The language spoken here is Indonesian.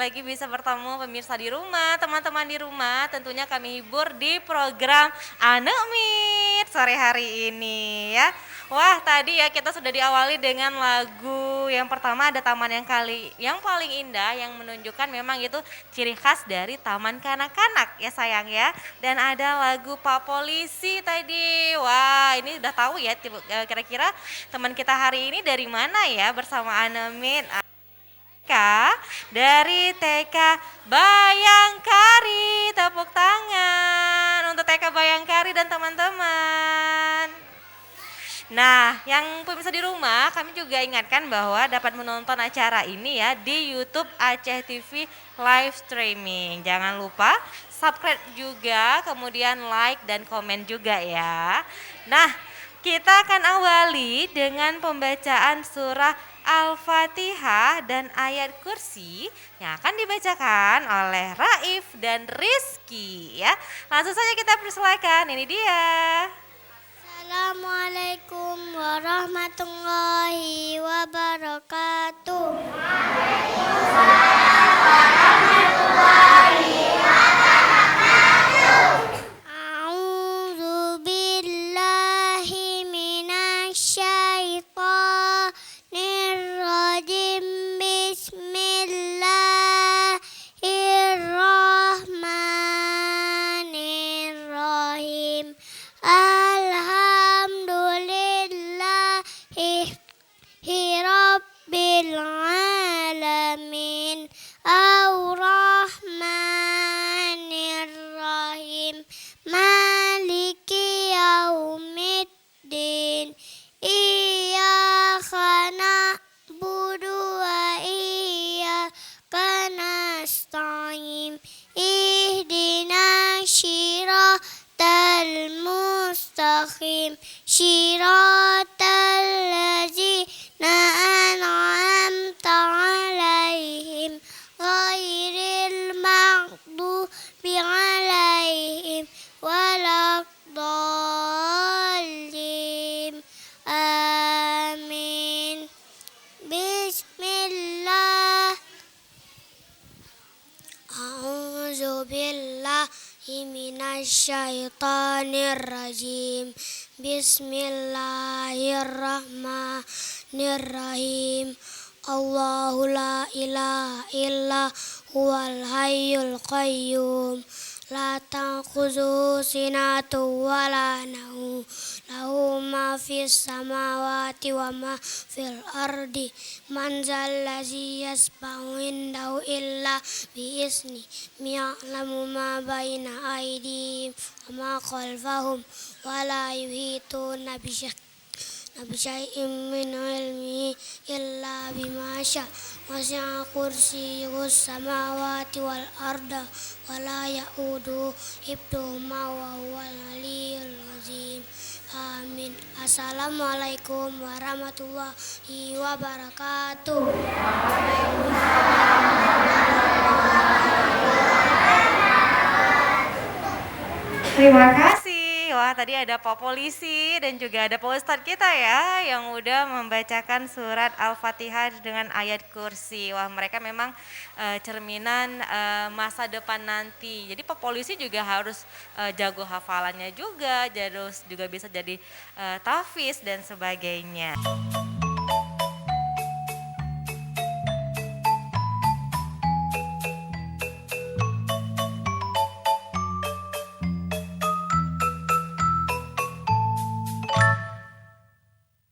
lagi bisa bertemu pemirsa di rumah, teman-teman di rumah. Tentunya kami hibur di program Anemit sore hari ini ya. Wah, tadi ya kita sudah diawali dengan lagu yang pertama ada taman yang paling indah yang menunjukkan memang itu ciri khas dari taman kanak-kanak ya sayang ya. Dan ada lagu Pak Polisi tadi. Wah, ini udah tahu ya kira-kira teman kita hari ini dari mana ya bersama Anemit. Kak dari TK Bayangkari, tepuk tangan untuk TK Bayangkari dan teman-teman. Nah, yang pemirsa di rumah, kami juga ingatkan bahwa dapat menonton acara ini ya di YouTube Aceh TV live streaming. Jangan lupa subscribe juga, kemudian like dan komen juga ya. Nah, kita akan awali dengan pembacaan surah Al-Fatihah dan ayat kursi yang akan dibacakan oleh Raif dan Rizky ya. Langsung saja kita persilakan, ini dia. Assalamualaikum warahmatullahi wabarakatuh. A'udzu billahi minasyaitonir rajim. Bismillahirrahmanirrahim. Alhamdulillahi rabbil alamin. Ar-Rahmanir-Rahim. Maliki yaumiddin. Iyyaka na'budu wa iyyaka nasta'in. Ihdinas siratal mustaqim. Siratal ladzina an'amta 'alaihim ghairil maghdubi 'alaihim waladdallin. Amin. Bismillah. A'udzu billahi minasyaitonir rajim. Bismillahirrahmanirrahim. Allahu la ilaha illa huwal hayyul qayyum. La ta'khudhuhu sinatun wa la nawm. Lahu ma fis samawati wa ma fil ardi. Man zallazi yasba'u indahu illa bi izni. Ya'lamu ma baina aydihim wa ma khalfahum wa la yuhituna bi syai'in min ilmihi illa bima syaa. Wasi'a kursiyyuhus samawati wal arda wa la ya'uduhu hifdhuhuma wa huwal aliyyul azim. Amin. Assalamualaikum warahmatullahi wabarakatuh. Terima kasih. Wah, tadi ada Pak Polisi dan juga ada Pak Ustadz kita ya yang udah membacakan surat Al-Fatihah dengan ayat kursi. Wah, mereka memang cerminan masa depan nanti. Jadi Pak Polisi juga harus jago hafalannya juga, harus juga bisa jadi tahfiz dan sebagainya.